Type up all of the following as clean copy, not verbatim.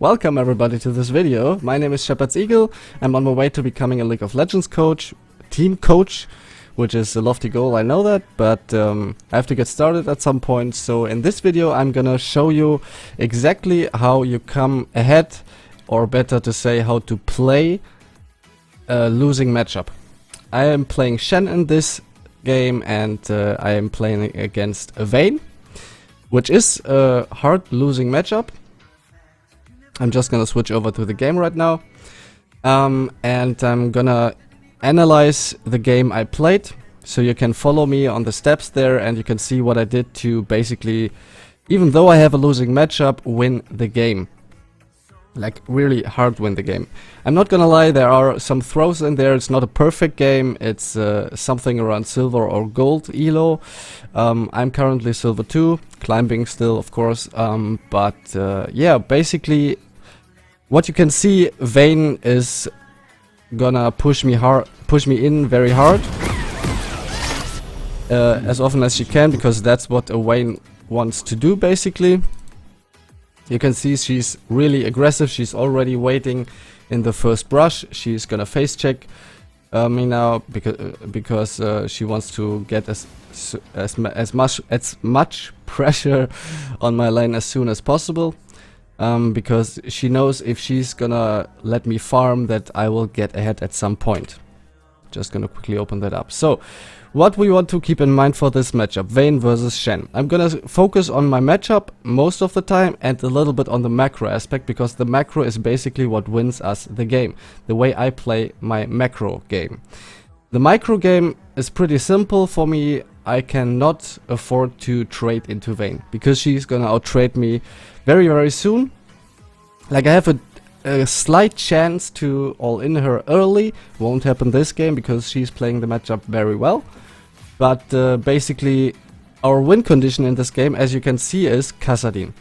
Welcome everybody to this video. My name is Shepherd's Eagle. I'm on my way to becoming a League of Legends coach, team coach, which is a lofty goal, I know that, but I have to get started at some point. So in this video I'm gonna show you exactly how you come ahead, or better to say how to play a losing matchup. I am playing Shen in this game and I am playing against Vayne, which is a hard losing matchup. I'm just gonna switch over to the game right now, and I'm gonna analyze the game I played, so you can follow me on the steps there and you can see what I did to basically, even though I have a losing matchup, win the game. Like really hard win the game. I'm not gonna lie, there are some throws in there. It's not a perfect game. It's something around silver or gold elo. I'm currently silver 2, climbing still of course, but yeah, basically what you can see, Vayne is gonna push me in very hard, as often as she can, because that's what a Vayne wants to do basically. You can see she's really aggressive. She's already waiting in the first brush. She's gonna face check me now because she wants to get as much pressure on my lane as soon as possible. Because she knows if she's gonna let me farm that I will get ahead at some point. Just gonna quickly open that up. So, what we want to keep in mind for this matchup, Vayne versus Shen. I'm gonna focus on my matchup most of the time and a little bit on the macro aspect, because the macro is basically what wins us the game. The way I play my macro game. The micro game is pretty simple for me. I cannot afford to trade into Vayne, because she's gonna out-trade me very soon. Like, I have a slight chance to all-in her early. Won't happen this game because she's playing the matchup very well. But basically our win condition in this game, as you can see, is Kassadin.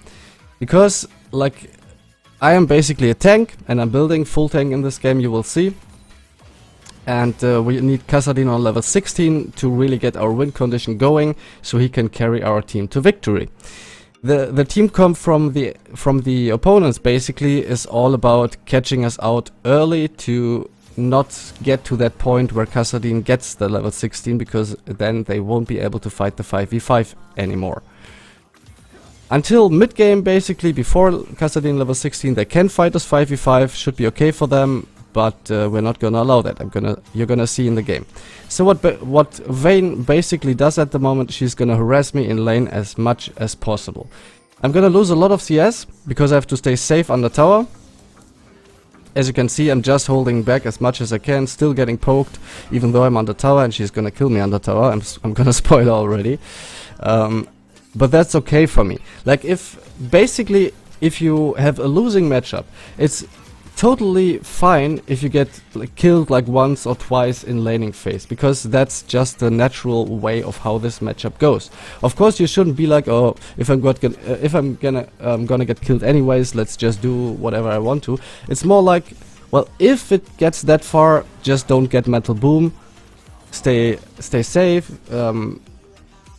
Because like I am basically a tank and I'm building full tank in this game, you will see. And we need Kassadin on level 16 to really get our win condition going, so he can carry our team to victory. The team comp from the opponents basically is all about catching us out early to not get to that point where Kassadin gets the level 16, because then they won't be able to fight the 5v5 anymore. Until mid game, basically before Kassadin level 16, they can fight us 5v5, should be okay for them. But we're not gonna allow that. You're gonna see in the game. So what Vayne basically does at the moment, she's gonna harass me in lane as much as possible. I'm gonna lose a lot of CS because I have to stay safe under tower. As you can see, I'm just holding back as much as I can, still getting poked, even though I'm under tower, and she's gonna kill me under tower. I'm gonna spoil already, but that's okay for me. Like, if you have a losing matchup, it's totally fine if you get killed like once or twice in laning phase, because that's just the natural way of how this matchup goes. Of course, you shouldn't be like, oh, if I'm gonna get killed anyways, let's just do whatever I want to. It's more like, well, if it gets that far, just don't get mental boom. Stay safe.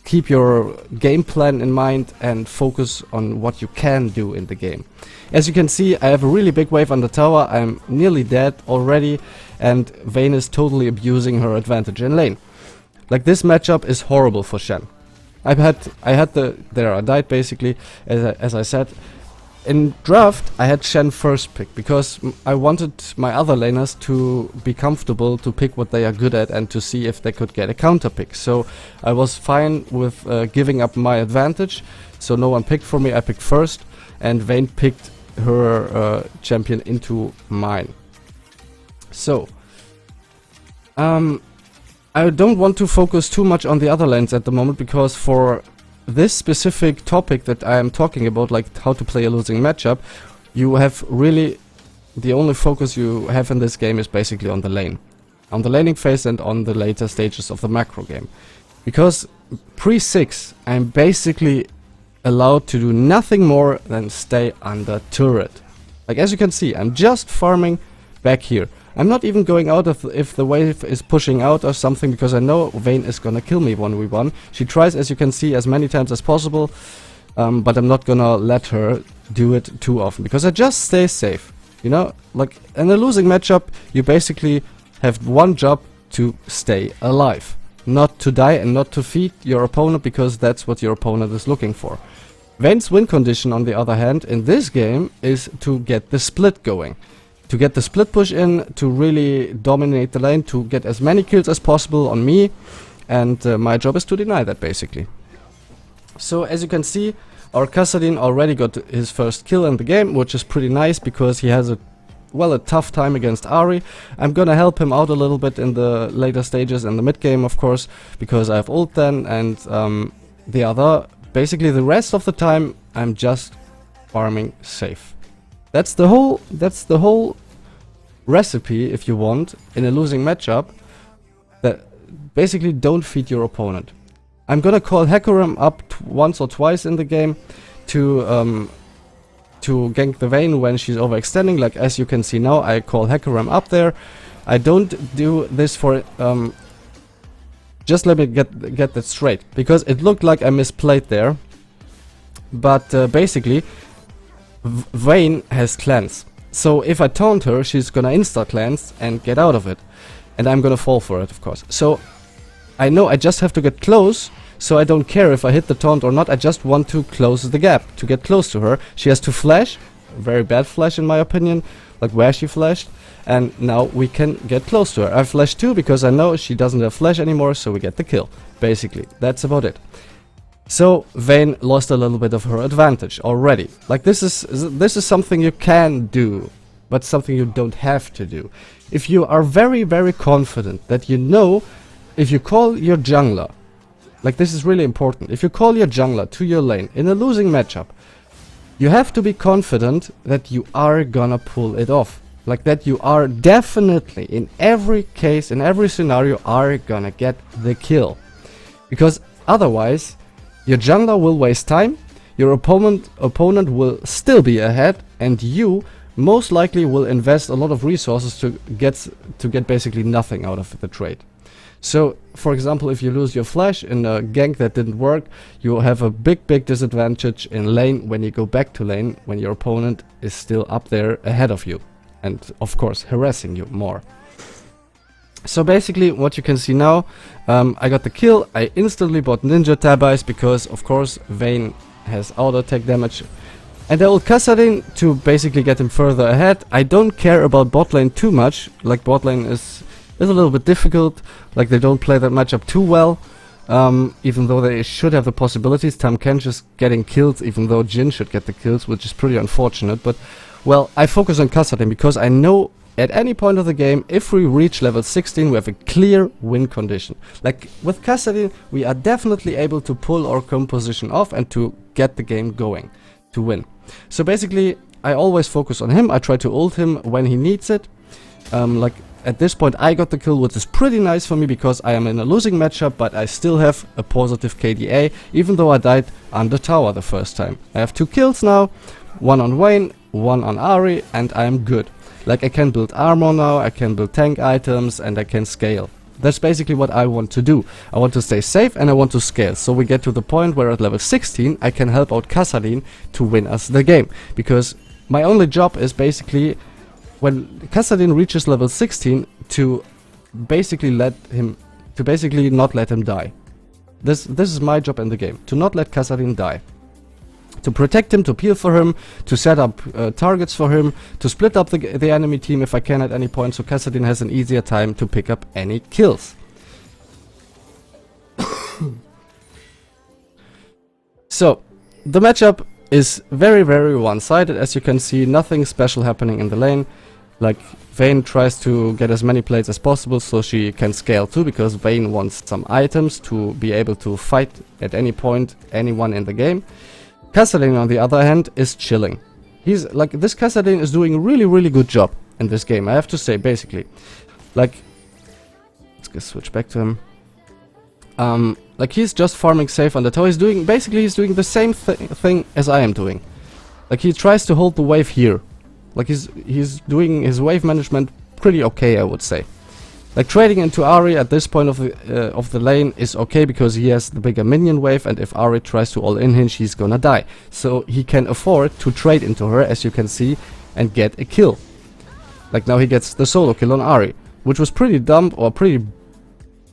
Keep your game plan in mind and focus on what you can do in the game. As you can see, I have a really big wave on the tower. I'm nearly dead already, and Vayne is totally abusing her advantage in lane. Like, this matchup is horrible for Shen. I died basically, as I said. In draft, I had Shen first pick because I wanted my other laners to be comfortable to pick what they are good at and to see if they could get a counter pick. So I was fine with giving up my advantage. So no one picked for me, I picked first, and Vayne picked her champion into mine. So I don't want to focus too much on the other lanes at the moment, because for this specific topic that I am talking about, like how to play a losing matchup, you have really, the only focus you have in this game is basically on the lane, on the laning phase and on the later stages of the macro game. Because pre-6 I'm basically allowed to do nothing more than stay under turret. Like, as you can see, I'm just farming back here. I'm not even going out if the wave is pushing out or something, because I know Vayne is gonna kill me 1v1. She tries, as you can see, as many times as possible. but I'm not gonna let her do it too often, because I just stay safe. You know, like in a losing matchup, you basically have one job: to stay alive. Not to die and not to feed your opponent, because that's what your opponent is looking for. Vayne's win condition, on the other hand, in this game is to get the split going. To get the split push in, to really dominate the lane, to get as many kills as possible on me, and my job is to deny that, basically. So as you can see, our Kassadin already got his first kill in the game, which is pretty nice, because he has a tough time against Ahri. I'm gonna help him out a little bit in the later stages, in the mid game, of course, because I have ult then, and basically the rest of the time I'm just farming safe. That's the whole recipe, if you want, in a losing matchup. That basically, don't feed your opponent. I'm gonna call Hecarim up once or twice in the game to gank the Vayne when she's overextending. Like as you can see now, I call Hecarim up there. I don't do this for just let me get that straight, because it looked like I misplayed there. But basically, Vayne has cleanse. So if I taunt her, she's gonna insta cleanse and get out of it, and I'm gonna fall for it, of course. So I know I just have to get close. So I don't care if I hit the taunt or not. I just want to close the gap, to get close to her. She has to flash, very bad flash in my opinion, like where she flashed. And now we can get close to her. I flashed too, because I know she doesn't have flash anymore, so we get the kill. Basically, that's about it. So Vayne lost a little bit of her advantage already. Like this is something you can do, but something you don't have to do. If you are very, very confident that you know, if you call your jungler, like this is really important, if you call your jungler to your lane in a losing matchup, you have to be confident that you are gonna pull it off. Like that you are definitely, in every case, in every scenario, are gonna get the kill. Because otherwise, your jungler will waste time, your opponent will still be ahead, and you most likely will invest a lot of resources to get basically nothing out of the trade. So, for example, if you lose your flash in a gank that didn't work, you have a big disadvantage in lane when you go back to lane, when your opponent is still up there ahead of you, and of course harassing you more. So basically what you can see now, I got the kill. I instantly bought Ninja Tabais because of course Vayne has auto attack damage, and I ult Kassadin to basically get him further ahead. I don't care about bot lane too much, like bot lane is a little bit difficult, like they don't play that matchup too well, even though they should have the possibilities. Tam Kench is getting kills, even though Jhin should get the kills, which is pretty unfortunate. But well, I focus on Kassadin because I know at any point of the game, if we reach level 16, we have a clear win condition. Like with Kassadin, we are definitely able to pull our composition off and to get the game going, to win. So basically, I always focus on him. I try to ult him when he needs it. Like at this point, I got the kill, which is pretty nice for me because I am in a losing matchup, but I still have a positive KDA, even though I died under tower the first time. I have 2 kills now, one on Vayne, one on Ahri, and I am good. Like I can build armor now, I can build tank items, and I can scale. That's basically what I want to do. I want to stay safe and I want to scale. So we get to the point where at level 16 I can help out Kassadin to win us the game. Because my only job is basically, when Kassadin reaches level 16, to basically not let him die. This is my job in the game, to not let Kassadin die. To protect him, to peel for him, to set up targets for him, to split up the enemy team if I can at any point, so Kassadin has an easier time to pick up any kills. So, the matchup is very, very one-sided. As you can see, nothing special happening in the lane. Like, Vayne tries to get as many plates as possible so she can scale too, because Vayne wants some items to be able to fight at any point anyone in the game. Kassadin, on the other hand, is chilling. He's like, this Kassadin is doing a really, really good job in this game, I have to say, basically. Like, let's just switch back to him. Like, he's just farming safe on the tower. He's doing the same thing as I am doing. Like, he tries to hold the wave here. Like, he's doing his wave management pretty okay, I would say. Like trading into Ahri at this point of the lane is okay because he has the bigger minion wave, and if Ahri tries to all in him, she's gonna die. So he can afford to trade into her, as you can see, and get a kill. Like now he gets the solo kill on Ahri, which was pretty dumb or pretty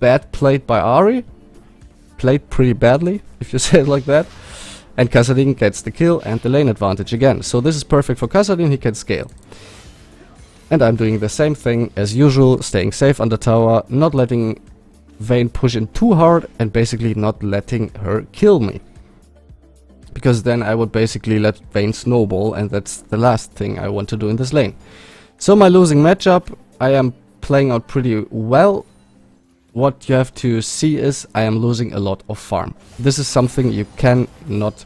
bad played by Ahri. Played pretty badly, if you say it like that. And Kassadin gets the kill and the lane advantage again. So this is perfect for Kassadin, he can scale. And I'm doing the same thing as usual, staying safe on the tower, not letting Vayne push in too hard, and basically not letting her kill me. Because then I would basically let Vayne snowball, and that's the last thing I want to do in this lane. So my losing matchup, I am playing out pretty well. What you have to see is I am losing a lot of farm. This is something you cannot...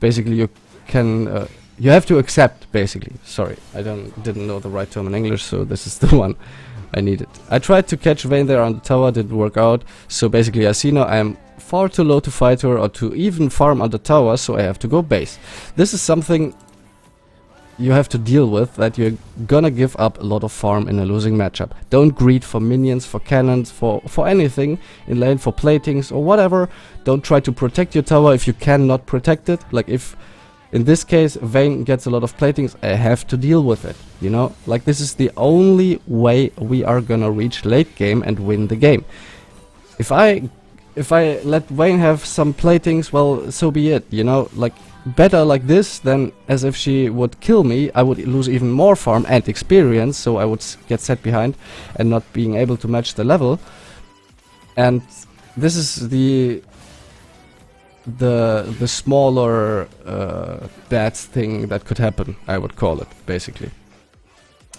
Basically you have to accept, basically. Sorry, I didn't know the right term in English, so this is the one I needed. I tried to catch Vayne there on the tower, didn't work out. So basically I see now I am far too low to fight her or to even farm on the tower, so I have to go base. This is something you have to deal with, that you're gonna give up a lot of farm in a losing matchup. Don't greed for minions, for cannons, for anything in lane, for platings or whatever. Don't try to protect your tower if you cannot protect it. Like if in this case Vayne gets a lot of platings, I have to deal with it, you know? Like this is the only way we are gonna reach late game and win the game. If I let Vayne have some platings, well, so be it, you know? Like better like this than as if she would kill me. I would lose even more farm and experience, so I would get set behind and not being able to match the level. And this is the smaller bad thing that could happen, I would call it, basically.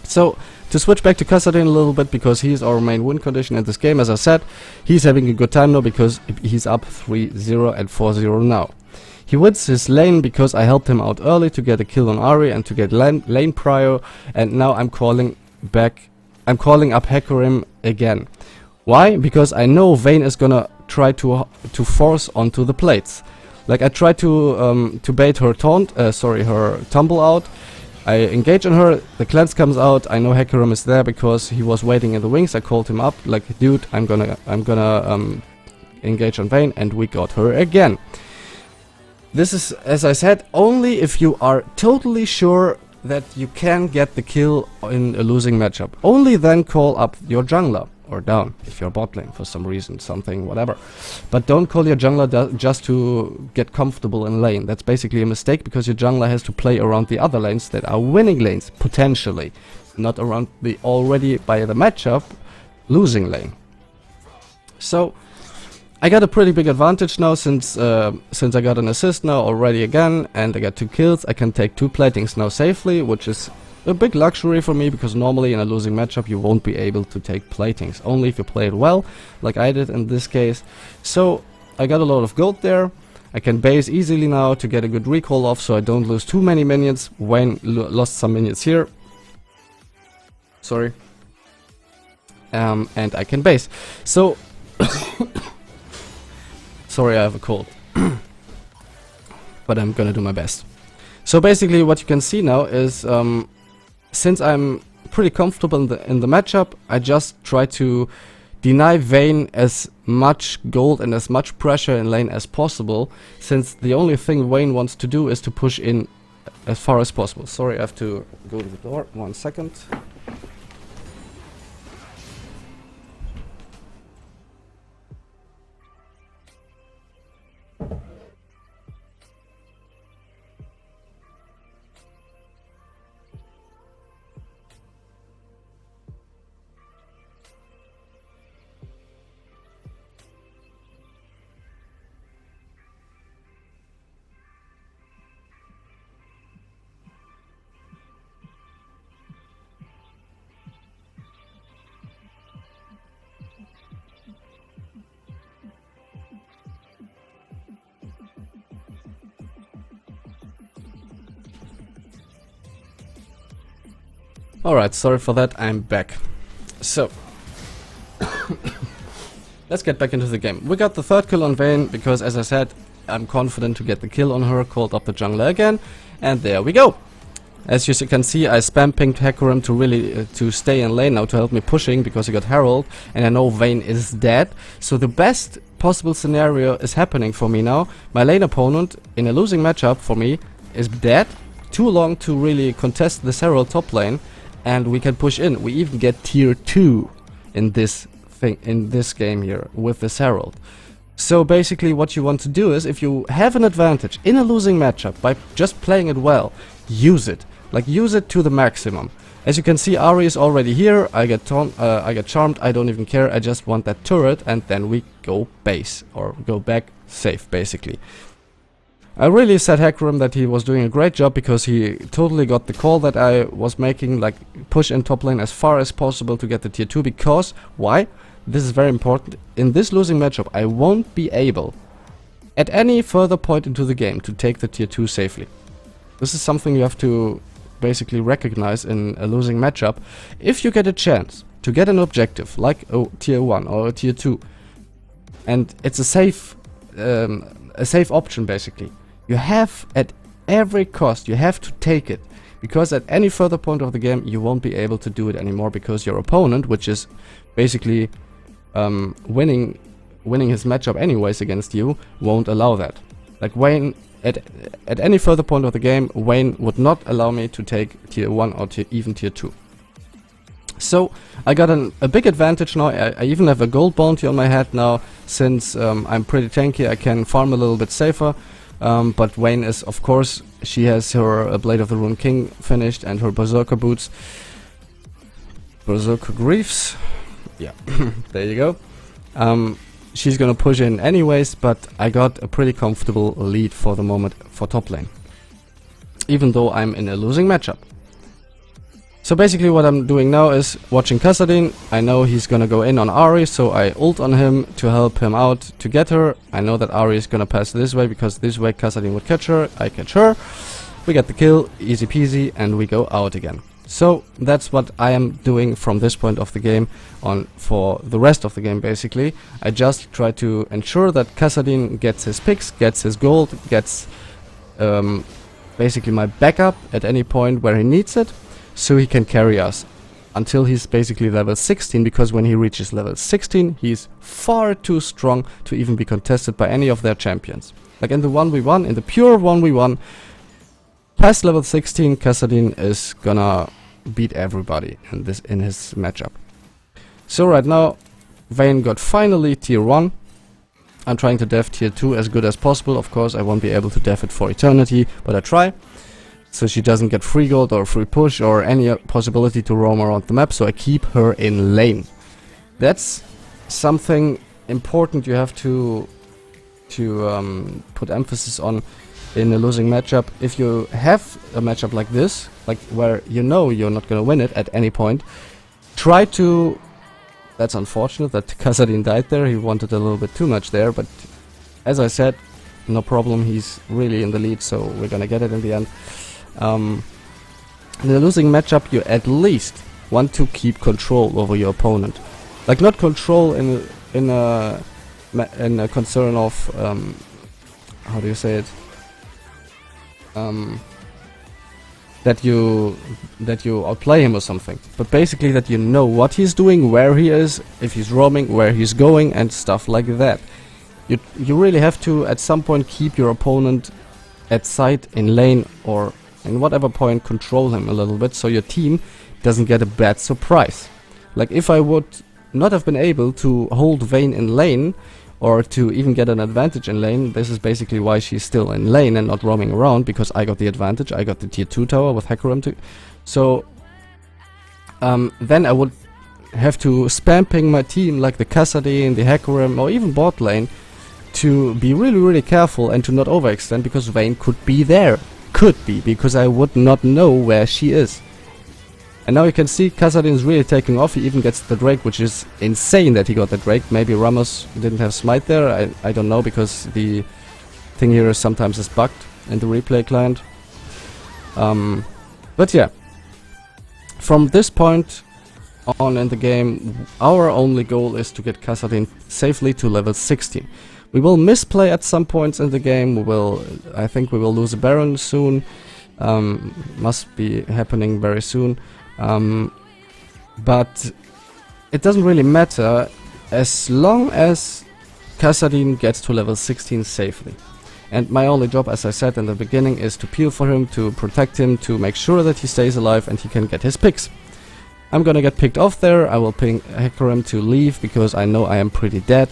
So, to switch back to Kassadin a little bit, because he's our main win condition in this game, as I said, he's having a good time now because he's up 3-0 and 4-0 now. He wins his lane because I helped him out early to get a kill on Ahri and to get lane prio, and now I'm calling up Hecarim again. Why? Because I know Vayne is gonna try to force onto the plates. Like I try to bait her her tumble out. I engage on her, the cleanse comes out, I know Hecarim is there because he was waiting in the wings. I called him up, like, dude, I'm gonna engage on Vayne, and we got her again. This is, as I said, only if you are totally sure that you can get the kill in a losing matchup. Only then call up your jungler, or down, if you're bot lane for some reason, something, whatever. But don't call your jungler just to get comfortable in lane. That's basically a mistake, because your jungler has to play around the other lanes that are winning lanes, potentially. Not around the already, by the matchup, losing lane. So I got a pretty big advantage now since I got an assist now already again, and I got 2 kills. I can take 2 platings now safely, which is a big luxury for me, because normally in a losing matchup you won't be able to take platings, only if you play it well, like I did in this case. So I got a lot of gold there. I can base easily now to get a good recall off, so I don't lose too many minions. Vayne lost some minions here. Sorry. And I can base. So sorry, I have a cold. But I'm gonna do my best. So basically what you can see now is, since I'm pretty comfortable in the matchup, I just try to deny Vayne as much gold and as much pressure in lane as possible, since the only thing Vayne wants to do is to push in as far as possible. Sorry, I have to go to the door, 1 second. Alright, sorry for that, I'm back. So, let's get back into the game. We got the 3rd kill on Vayne, because as I said, I'm confident to get the kill on her, called up the jungler again, and there we go. As you can see, I spam pinged Hecarim to really to stay in lane now to help me pushing because he got Herald, and I know Vayne is dead. So the best possible scenario is happening for me now. My lane opponent in a losing matchup for me is dead, too long to really contest this Herald top lane, and we can push in. We even get tier 2 in this game here with this Herald. So basically what you want to do is, if you have an advantage in a losing matchup by just playing it well, use it. Like, use it to the maximum. As you can see, Ahri is already here. I get charmed. I don't even care. I just want that turret, and then we go base or go back safe, basically. I really said Hecarim that he was doing a great job because he totally got the call that I was making, like push in top lane as far as possible to get the tier 2. Because why? This is very important. In this losing matchup, I won't be able at any further point into the game to take the tier 2 safely. This is something you have to basically recognize in a losing matchup. If you get a chance to get an objective like a tier 1 or a tier 2, and it's a safe option basically, you have at every cost, you have to take it, because at any further point of the game you won't be able to do it anymore, because your opponent, which is basically winning his matchup anyways against you, won't allow that. Like Vayne, at any further point of the game, Vayne would not allow me to take tier 1 or even tier 2. So I got a big advantage now. I even have a gold bounty on my head now, since I'm pretty tanky. I can farm a little bit safer. But Vayne is, of course, she has her Blade of the Rune King finished and her Berserker boots. Berserker Griefs. Yeah, there you go. She's gonna push in anyways, but I got a pretty comfortable lead for the moment for top lane, even though I'm in a losing matchup. So basically what I'm doing now is watching Kassadin. I know he's gonna go in on Ahri, so I ult on him to help him out to get her. I know that Ahri is gonna pass this way, because this way Kassadin would catch her, I catch her. We get the kill, easy peasy, and we go out again. So that's what I am doing from this point of the game on for the rest of the game basically. I just try to ensure that Kassadin gets his picks, gets his gold, gets basically my backup at any point where he needs it, so he can carry us until he's basically level 16, because when he reaches level 16 he's far too strong to even be contested by any of their champions. Like in the 1v1, in the pure 1v1, past level 16 Kassadin is gonna beat everybody in his matchup. So right now Vayne got finally tier 1. I'm trying to def tier 2 as good as possible. Of course I won't be able to def it for eternity, but I try. So she doesn't get free gold or free push or any possibility to roam around the map, so I keep her in lane. That's something important you have to put emphasis on in a losing matchup. If you have a matchup like this, like where you know you're not gonna win it at any point, try to... That's unfortunate that Kassadin died there. He wanted a little bit too much there, but as I said, no problem, he's really in the lead, so we're gonna get it in the end. In a losing matchup you at least want to keep control over your opponent. Like, not control in a concern of how do you say it, that you outplay him or something, but basically that you know what he's doing, where he is, if he's roaming, where he's going, and stuff like that. You really have to at some point keep your opponent at sight, in lane, or in whatever point control him a little bit, so your team doesn't get a bad surprise. Like, if I would not have been able to hold Vayne in lane, or to even get an advantage in lane, this is basically why she's still in lane and not roaming around, because I got the advantage, I got the tier 2 tower with Hecarim too. So then I would have to spam ping my team, like the Kassadin, the Hecarim, or even bot lane, to be really careful and to not overextend, because Vayne could be there. Could be, because I would not know where she is. And now you can see Kassadin is really taking off. He even gets the Drake, which is insane that he got the Drake. Maybe Ramos didn't have smite there, I don't know, because the thing here is sometimes bugged in the replay client. But yeah, from this point on in the game, our only goal is to get Kassadin safely to level 16. We will misplay at some points in the game. I think we will lose a Baron soon. Must be happening very soon. But it doesn't really matter as long as Kassadin gets to level 16 safely. And my only job, as I said in the beginning, is to peel for him, to protect him, to make sure that he stays alive and he can get his picks. I'm gonna get picked off there. I will ping Hecarim to leave because I know I am pretty dead.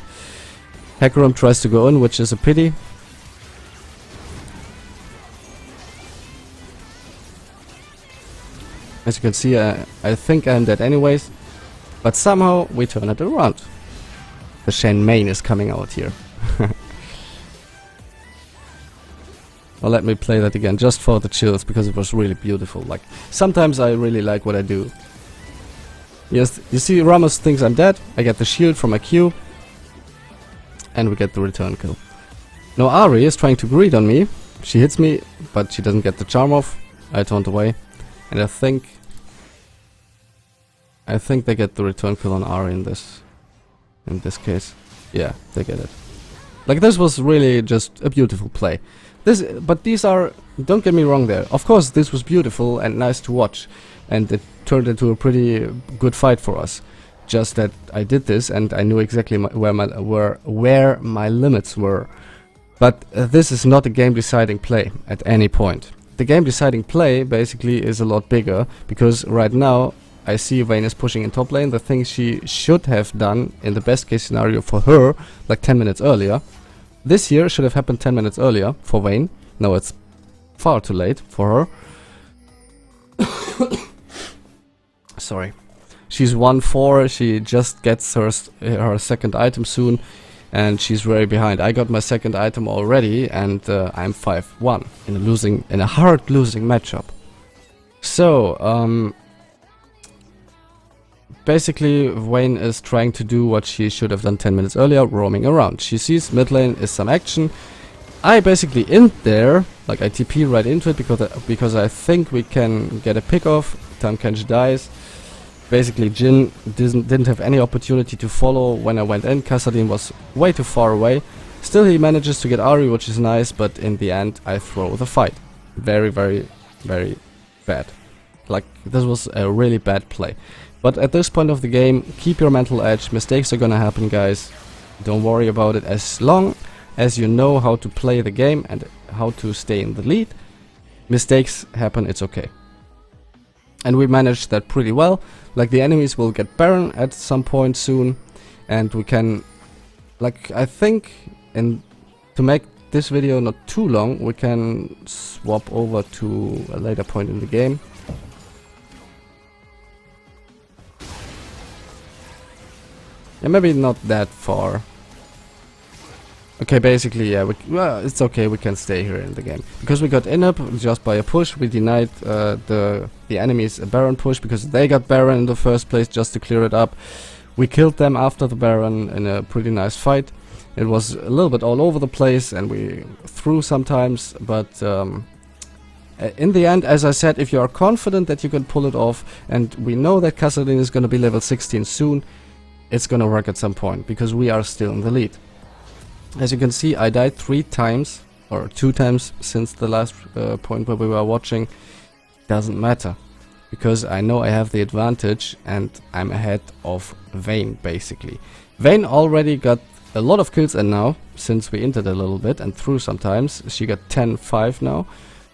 Hecarim tries to go in, which is a pity. As you can see, I think I'm dead anyways. But somehow we turn it around. The Shen main is coming out here. Well, let me play that again, just for the chills, because it was really beautiful. Like, sometimes I really like what I do. Yes, you see, Ramos thinks I'm dead. I get the shield from my Q. And we get the return kill. Now Ari is trying to greed on me. She hits me, but she doesn't get the charm off. I taunt away. And I think they get the return kill on Ari in this case. Yeah, they get it. Like, this was really just a beautiful play. But these are, don't get me wrong there. Of course, this was beautiful and nice to watch, and it turned into a pretty good fight for us. Just that I did this and I knew exactly where my limits were. But this is not a game deciding play at any point. The game deciding play basically is a lot bigger, because right now I see Vayne is pushing in top lane, the thing she should have done in the best case scenario for her, like 10 minutes earlier. This here should have happened 10 minutes earlier for Vayne. Now it's far too late for her. Sorry. She's 1-4, she just gets her second item soon, and she's very behind. I got my second item already, and I'm 5-1 in a hard losing matchup. So, basically, Vayne is trying to do what she should have done 10 minutes earlier, roaming around. She sees mid lane is some action. I basically int there, like I TP right into it because I think we can get a pick off. Tamkench dies. Basically, Jhin didn't have any opportunity to follow when I went in. Kassadin was way too far away. Still, he manages to get Ari, which is nice, but in the end, I throw the fight. Very, very, very bad. Like, this was a really bad play. But at this point of the game, keep your mental edge. Mistakes are gonna happen, guys. Don't worry about it. As long as you know how to play the game and how to stay in the lead, mistakes happen, it's okay. And we managed that pretty well. Like, the enemies will get Baron at some point soon, and we can, like, I think, to make this video not too long, we can swap over to a later point in the game. Yeah, maybe not that far. Okay, basically, yeah, well, it's okay, we can stay here in the game. Because we got in up just by a push, we denied the enemies a Baron push, because they got Baron in the first place just to clear it up. We killed them after the Baron in a pretty nice fight. It was a little bit all over the place, and we threw sometimes, but in the end, as I said, if you are confident that you can pull it off, and we know that Kassadin is going to be level 16 soon, it's gonna work at some point, because we are still in the lead. As you can see, I died 3 times, or 2 times since the last point where we were watching. Doesn't matter, because I know I have the advantage, and I'm ahead of Vayne, basically. Vayne already got a lot of kills, and now, since we entered a little bit and threw sometimes, she got 10-5 now.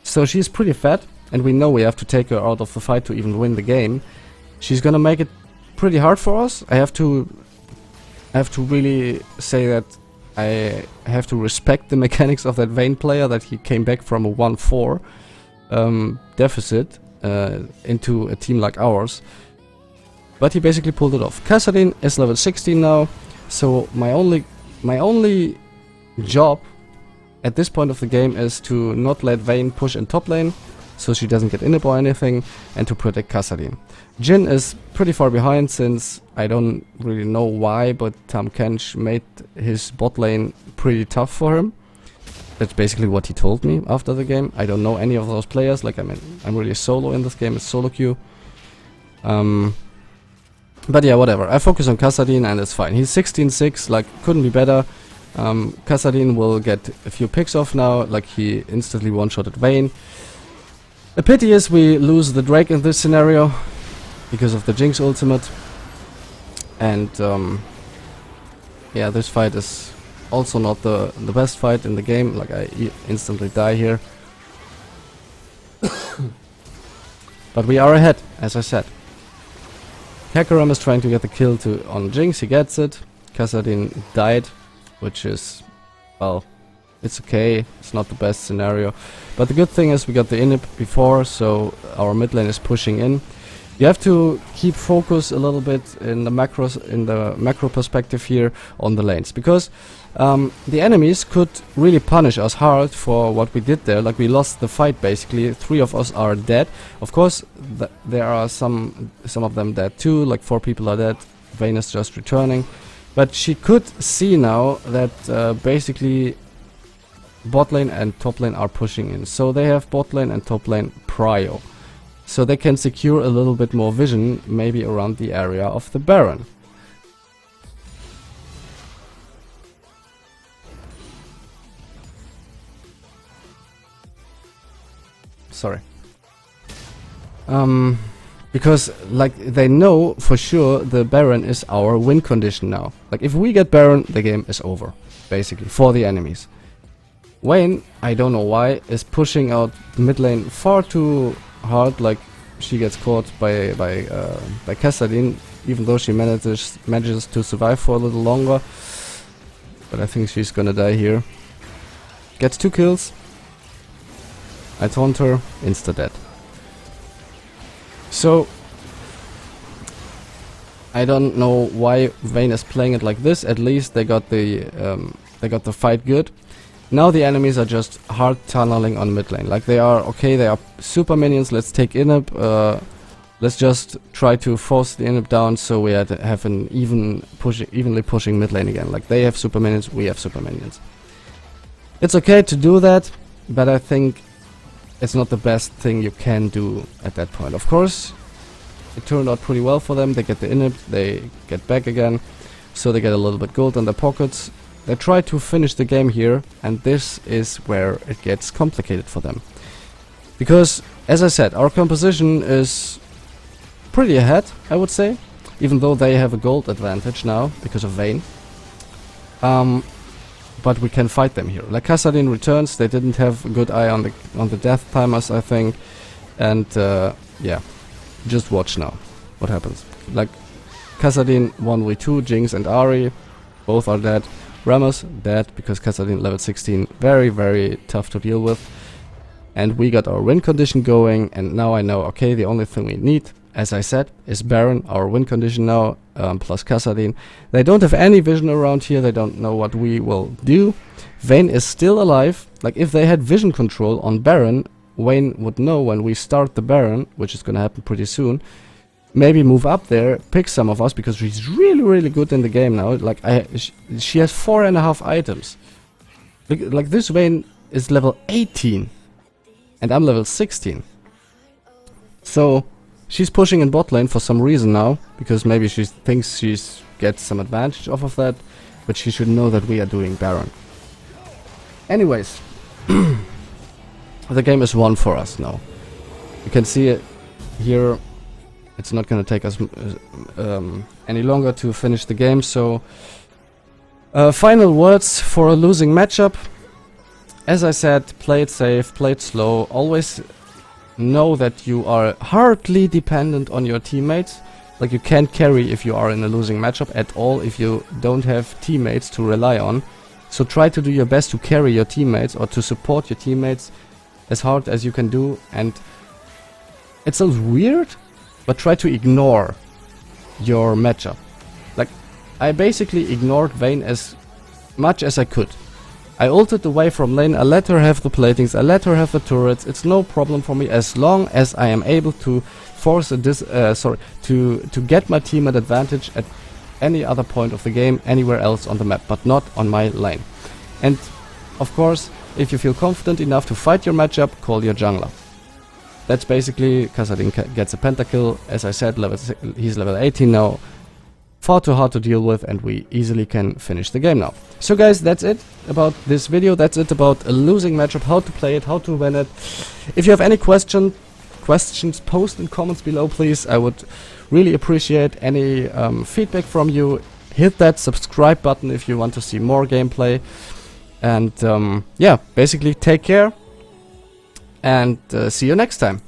So she's pretty fat, and we know we have to take her out of the fight to even win the game. She's gonna make it pretty hard for us. I have to really say that I have to respect the mechanics of that Vayne player, that he came back from a 1-4 deficit into a team like ours. But he basically pulled it off. Kassadin is level 16 now, so my only job at this point of the game is to not let Vayne push in top lane, so she doesn't get inhib or anything, and to protect Kassadin. Jhin is pretty far behind, since I don't really know why, but Tamkench made his bot lane pretty tough for him. That's basically what he told me after the game. I don't know any of those players. Like, I mean, I'm really solo in this game. It's solo queue. But yeah, whatever. I focus on Kassadin and it's fine. He's 16-6, like, couldn't be better. Kassadin will get a few picks off now, like he instantly one-shotted Vayne. The pity is we lose the Drake in this scenario because of the Jinx ultimate. And yeah, this fight is also not the best fight in the game. Like, I instantly die here. But we are ahead, as I said. Hecarim is trying to get the kill on Jinx, he gets it. Kassadin died, which is, well, it's okay, it's not the best scenario. But the good thing is we got the inhib before, so our mid lane is pushing in. You have to keep focus a little bit in the macro perspective here on the lanes, because the enemies could really punish us hard for what we did there. Like, we lost the fight basically. 3 of us are dead. Of course, there are some of them dead too. Like 4 people are dead. Vayne is just returning, but she could see now that basically bot lane and top lane are pushing in. So they have bot lane and top lane prio. So they can secure a little bit more vision, maybe around the area of the Baron. Sorry. Because, like, they know for sure the Baron is our win condition now. Like, if we get Baron, the game is over, basically, for the enemies. Vayne, I don't know why, is pushing out mid lane far too hard. Like, she gets caught by Kassadin, even though she manages to survive for a little longer. But I think she's gonna die here. Gets 2 kills. I taunt her, insta-dead. So I don't know why Vayne is playing it like this. At least they got the fight good. Now the enemies are just hard tunneling on mid lane. Like, they are okay, they are super minions. Let's take inhib. Let's just try to force the inhib down so we have an evenly pushing mid lane again. Like, they have super minions, we have super minions. It's okay to do that, but I think it's not the best thing you can do at that point. Of course, it turned out pretty well for them. They get the inhib, they get back again, so they get a little bit gold in their pockets. They try to finish the game here, and this is where it gets complicated for them. Because, as I said, our composition is pretty ahead, I would say, even though they have a gold advantage now because of Vayne. But we can fight them here. Like, Kassadin returns, they didn't have a good eye on the death timers, I think. And yeah, just watch now what happens. Like, Kassadin 1v2, Jinx and Ahri, both are dead. Rammus dead because Kassadin level 16, very, very tough to deal with. And we got our win condition going, and now I know, okay, the only thing we need, as I said, is Baron, our win condition now, plus Kassadin. They don't have any vision around here, they don't know what we will do. Vayne is still alive. Like, if they had vision control on Baron, Vayne would know when we start the Baron, which is gonna happen pretty soon. Maybe move up there, pick some of us, because she's really, really good in the game now. Like, she has 4.5 items. Like, this Vayne is level 18, and I'm level 16. So she's pushing in bot lane for some reason now, because maybe she thinks she gets some advantage off of that, but she should know that we are doing Baron. Anyways, the game is won for us now. You can see it here. It's not going to take us any longer to finish the game, so final words for a losing matchup. As I said, play it safe, play it slow, always know that you are hardly dependent on your teammates. Like, you can't carry if you are in a losing matchup at all if you don't have teammates to rely on. So try to do your best to carry your teammates or to support your teammates as hard as you can do. And it sounds weird, but try to ignore your matchup. Like, I basically ignored Vayne as much as I could. I ulted away from lane, I let her have the platings, I let her have the turrets. It's no problem for me as long as I am able to force to get my team at advantage at any other point of the game, anywhere else on the map, but not on my lane. And of course, if you feel confident enough to fight your matchup, call your jungler. That's basically Kassadin gets a pentakill. As I said, he's level 18 now. Far too hard to deal with, and we easily can finish the game now. So guys, that's it about this video. That's it about a losing matchup, how to play it, how to win it. If you have any question, questions, post in comments below, please. I would really appreciate any feedback from you. Hit that subscribe button if you want to see more gameplay. And yeah, basically take care and see you next time.